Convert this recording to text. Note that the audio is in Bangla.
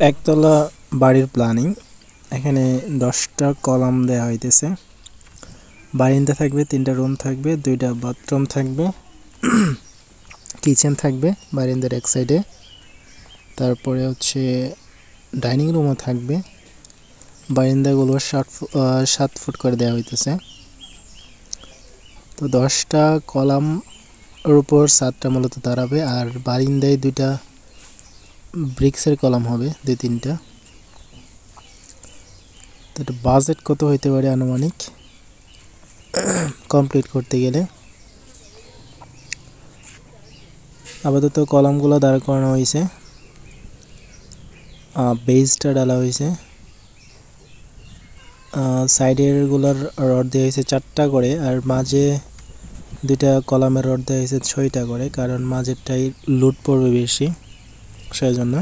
একতলা বাড়ির প্ল্যানিং। এখানে 10টা কলাম দেওয়া হইতেছে। বারান্দা থাকবে, 3টা রুম থাকবে, 2টা বাথরুম থাকবে, কিচেন থাকবে বারান্দার এক সাইডে। তারপরে হচ্ছে ডাইনিং রুমও থাকবে। বারান্দাগুলো 7 ফুট করে দেওয়া হইতেছে। তো 10টা কলাম এর উপর 7টা মূলত দাঁড়াবে, আর বারান্দায় 2টা ব্রিক্সের কলাম হবে, 2-3টা। তো এটা বাজেট কত হইতে পারে আনুমানিক কমপ্লিট করতে গেলে? আপাতত কলামগুলো দাঁড় করানো হয়েছে, বেসটা ডালা হয়েছে, সাইডের গুলার রড দেওয়া হয়েছে 4টা করে, আর মাঝে 2টা কলামের রড দেওয়া হয়েছে 6টা করে, কারণ মাঝেরটাই লোড পড়বে বেশি, সেই জন্য।